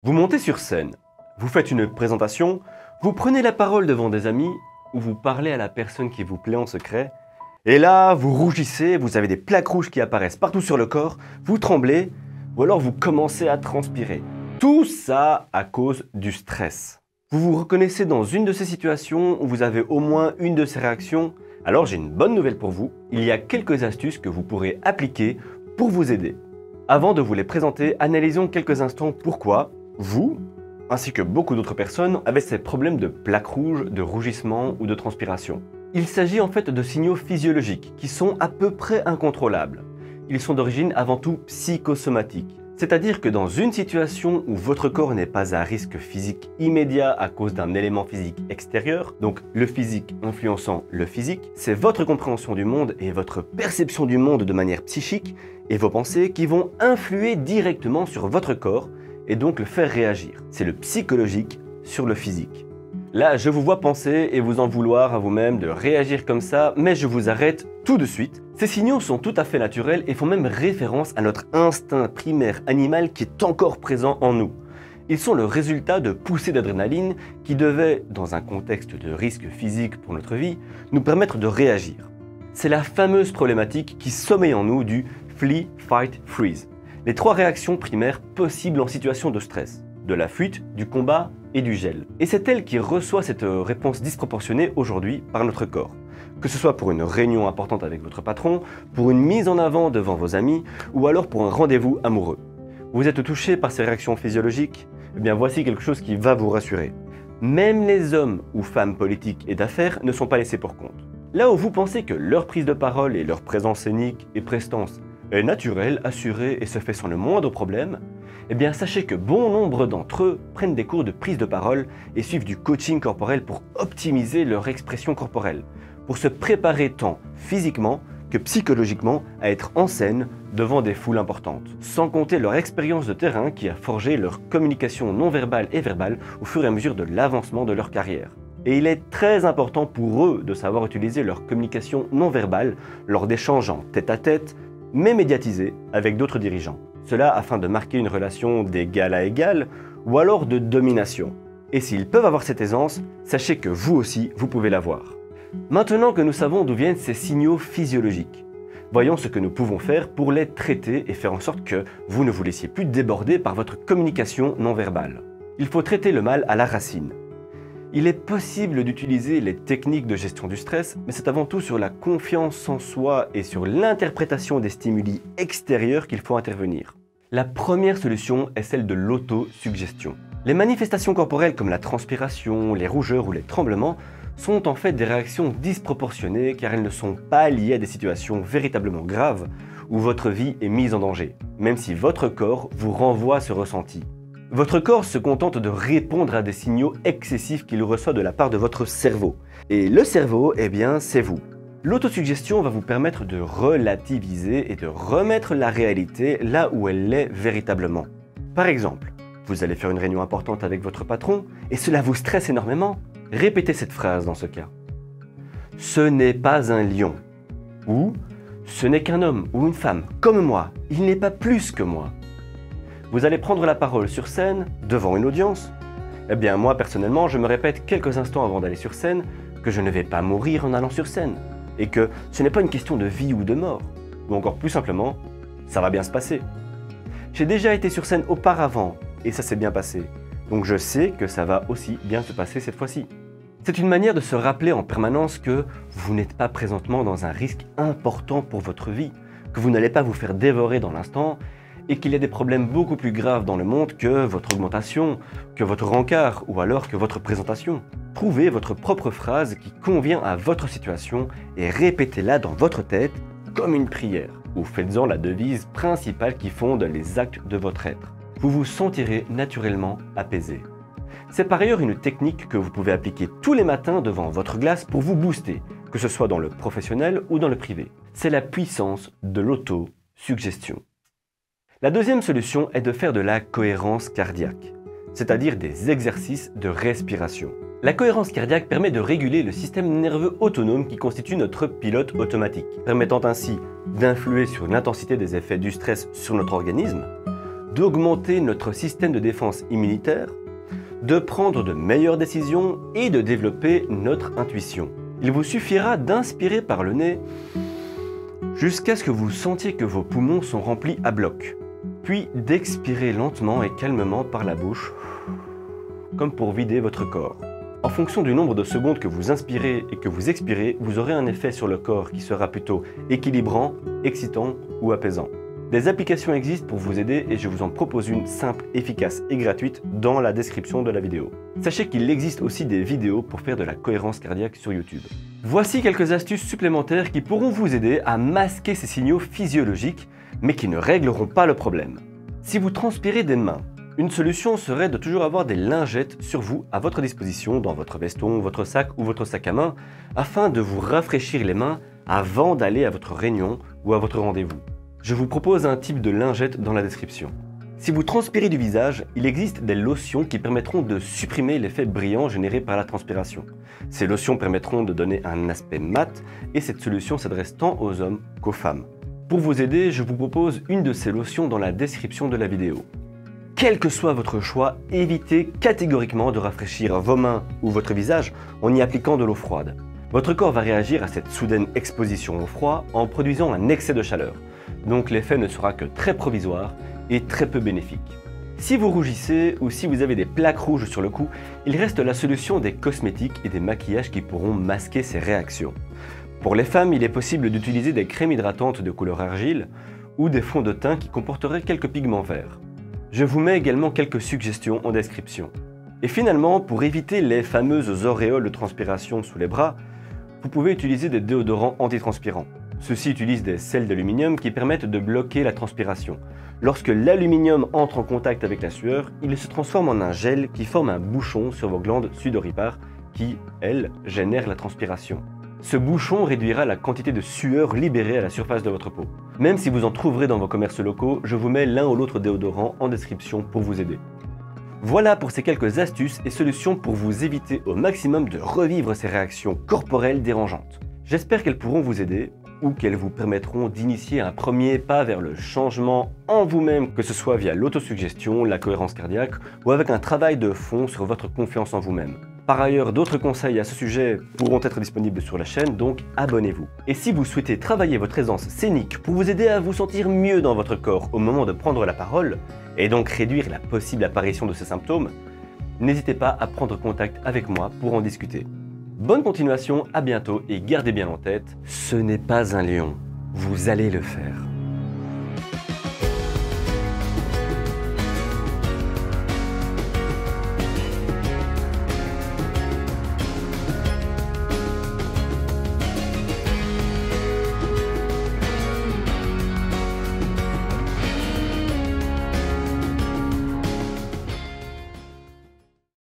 Vous montez sur scène, vous faites une présentation, vous prenez la parole devant des amis ou vous parlez à la personne qui vous plaît en secret. Et là, vous rougissez, vous avez des plaques rouges qui apparaissent partout sur le corps, vous tremblez ou alors vous commencez à transpirer. Tout ça à cause du stress. Vous vous reconnaissez dans une de ces situations où vous avez au moins une de ces réactions? Alors j'ai une bonne nouvelle pour vous, il y a quelques astuces que vous pourrez appliquer pour vous aider. Avant de vous les présenter, analysons quelques instants pourquoi vous, ainsi que beaucoup d'autres personnes, avez ces problèmes de plaques rouges, de rougissement ou de transpiration. Il s'agit en fait de signaux physiologiques qui sont à peu près incontrôlables. Ils sont d'origine avant tout psychosomatique. C'est-à-dire que dans une situation où votre corps n'est pas à risque physique immédiat à cause d'un élément physique extérieur, donc le physique influençant le physique, c'est votre compréhension du monde et votre perception du monde de manière psychique et vos pensées qui vont influer directement sur votre corps et donc le faire réagir. C'est le psychologique sur le physique. Là, je vous vois penser et vous en vouloir à vous-même de réagir comme ça, mais je vous arrête tout de suite. Ces signaux sont tout à fait naturels et font même référence à notre instinct primaire animal qui est encore présent en nous. Ils sont le résultat de poussées d'adrénaline qui devaient, dans un contexte de risque physique pour notre vie, nous permettre de réagir. C'est la fameuse problématique qui sommeille en nous du flee, fight, freeze. Les trois réactions primaires possibles en situation de stress, de la fuite, du combat et du gel. Et c'est elle qui reçoit cette réponse disproportionnée aujourd'hui par notre corps. Que ce soit pour une réunion importante avec votre patron, pour une mise en avant devant vos amis, ou alors pour un rendez-vous amoureux. Vous êtes touché par ces réactions physiologiques? Eh bien voici quelque chose qui va vous rassurer. Même les hommes ou femmes politiques et d'affaires ne sont pas laissés pour compte. Là où vous pensez que leur prise de parole et leur présence scénique et prestance est naturelle, assurée et se fait sans le moindre problème, eh bien sachez que bon nombre d'entre eux prennent des cours de prise de parole et suivent du coaching corporel pour optimiser leur expression corporelle, pour se préparer tant physiquement que psychologiquement à être en scène devant des foules importantes. Sans compter leur expérience de terrain qui a forgé leur communication non verbale et verbale au fur et à mesure de l'avancement de leur carrière. Et il est très important pour eux de savoir utiliser leur communication non verbale lors d'échanges en tête-à-tête, mais médiatisés avec d'autres dirigeants. Cela afin de marquer une relation d'égal à égal ou alors de domination. Et s'ils peuvent avoir cette aisance, sachez que vous aussi, vous pouvez l'avoir. Maintenant que nous savons d'où viennent ces signaux physiologiques, voyons ce que nous pouvons faire pour les traiter et faire en sorte que vous ne vous laissiez plus déborder par votre communication non verbale. Il faut traiter le mal à la racine. Il est possible d'utiliser les techniques de gestion du stress, mais c'est avant tout sur la confiance en soi et sur l'interprétation des stimuli extérieurs qu'il faut intervenir. La première solution est celle de l'autosuggestion. Les manifestations corporelles comme la transpiration, les rougeurs ou les tremblements sont en fait des réactions disproportionnées car elles ne sont pas liées à des situations véritablement graves où votre vie est mise en danger, même si votre corps vous renvoie ce ressenti. Votre corps se contente de répondre à des signaux excessifs qu'il reçoit de la part de votre cerveau. Et le cerveau, eh bien, c'est vous. L'autosuggestion va vous permettre de relativiser et de remettre la réalité là où elle l'est véritablement. Par exemple, vous allez faire une réunion importante avec votre patron et cela vous stresse énormément. Répétez cette phrase dans ce cas. Ce n'est pas un lion. Ou ce n'est qu'un homme ou une femme comme moi. Il n'est pas plus que moi. Vous allez prendre la parole sur scène, devant une audience. Eh bien moi personnellement, je me répète quelques instants avant d'aller sur scène que je ne vais pas mourir en allant sur scène. Et que ce n'est pas une question de vie ou de mort. Ou encore plus simplement, ça va bien se passer. J'ai déjà été sur scène auparavant et ça s'est bien passé. Donc je sais que ça va aussi bien se passer cette fois-ci. C'est une manière de se rappeler en permanence que vous n'êtes pas présentement dans un risque important pour votre vie, que vous n'allez pas vous faire dévorer dans l'instant et qu'il y a des problèmes beaucoup plus graves dans le monde que votre augmentation, que votre rencard ou alors que votre présentation. Trouvez votre propre phrase qui convient à votre situation et répétez-la dans votre tête comme une prière ou faites-en la devise principale qui fonde les actes de votre être. Vous vous sentirez naturellement apaisé. C'est par ailleurs une technique que vous pouvez appliquer tous les matins devant votre glace pour vous booster, que ce soit dans le professionnel ou dans le privé. C'est la puissance de l'autosuggestion. La deuxième solution est de faire de la cohérence cardiaque, c'est-à-dire des exercices de respiration. La cohérence cardiaque permet de réguler le système nerveux autonome qui constitue notre pilote automatique, permettant ainsi d'influer sur l'intensité des effets du stress sur notre organisme, d'augmenter notre système de défense immunitaire, de prendre de meilleures décisions et de développer notre intuition. Il vous suffira d'inspirer par le nez jusqu'à ce que vous sentiez que vos poumons sont remplis à bloc, puis d'expirer lentement et calmement par la bouche, comme pour vider votre corps. En fonction du nombre de secondes que vous inspirez et que vous expirez, vous aurez un effet sur le corps qui sera plutôt équilibrant, excitant ou apaisant. Des applications existent pour vous aider et je vous en propose une simple, efficace et gratuite dans la description de la vidéo. Sachez qu'il existe aussi des vidéos pour faire de la cohérence cardiaque sur YouTube. Voici quelques astuces supplémentaires qui pourront vous aider à masquer ces signaux physiologiques, mais qui ne régleront pas le problème. Si vous transpirez des mains, une solution serait de toujours avoir des lingettes sur vous à votre disposition dans votre veston, votre sac ou votre sac à main afin de vous rafraîchir les mains avant d'aller à votre réunion ou à votre rendez-vous. Je vous propose un type de lingette dans la description. Si vous transpirez du visage, il existe des lotions qui permettront de supprimer l'effet brillant généré par la transpiration. Ces lotions permettront de donner un aspect mat et cette solution s'adresse tant aux hommes qu'aux femmes. Pour vous aider, je vous propose une de ces lotions dans la description de la vidéo. Quel que soit votre choix, évitez catégoriquement de rafraîchir vos mains ou votre visage en y appliquant de l'eau froide. Votre corps va réagir à cette soudaine exposition au froid en produisant un excès de chaleur, donc l'effet ne sera que très provisoire et très peu bénéfique. Si vous rougissez ou si vous avez des plaques rouges sur le cou, il reste la solution des cosmétiques et des maquillages qui pourront masquer ces réactions. Pour les femmes, il est possible d'utiliser des crèmes hydratantes de couleur argile ou des fonds de teint qui comporteraient quelques pigments verts. Je vous mets également quelques suggestions en description. Et finalement, pour éviter les fameuses auréoles de transpiration sous les bras, vous pouvez utiliser des déodorants antitranspirants. Ceux-ci utilisent des sels d'aluminium qui permettent de bloquer la transpiration. Lorsque l'aluminium entre en contact avec la sueur, il se transforme en un gel qui forme un bouchon sur vos glandes sudoripares qui, elles, génèrent la transpiration. Ce bouchon réduira la quantité de sueur libérée à la surface de votre peau. Même si vous en trouverez dans vos commerces locaux, je vous mets l'un ou l'autre déodorant en description pour vous aider. Voilà pour ces quelques astuces et solutions pour vous éviter au maximum de revivre ces réactions corporelles dérangeantes. J'espère qu'elles pourront vous aider ou qu'elles vous permettront d'initier un premier pas vers le changement en vous-même, que ce soit via l'autosuggestion, la cohérence cardiaque ou avec un travail de fond sur votre confiance en vous-même. Par ailleurs, d'autres conseils à ce sujet pourront être disponibles sur la chaîne, donc abonnez-vous. Et si vous souhaitez travailler votre aisance scénique pour vous aider à vous sentir mieux dans votre corps au moment de prendre la parole, et donc réduire la possible apparition de ces symptômes, n'hésitez pas à prendre contact avec moi pour en discuter. Bonne continuation, à bientôt et gardez bien en tête, ce n'est pas un lion, vous allez le faire.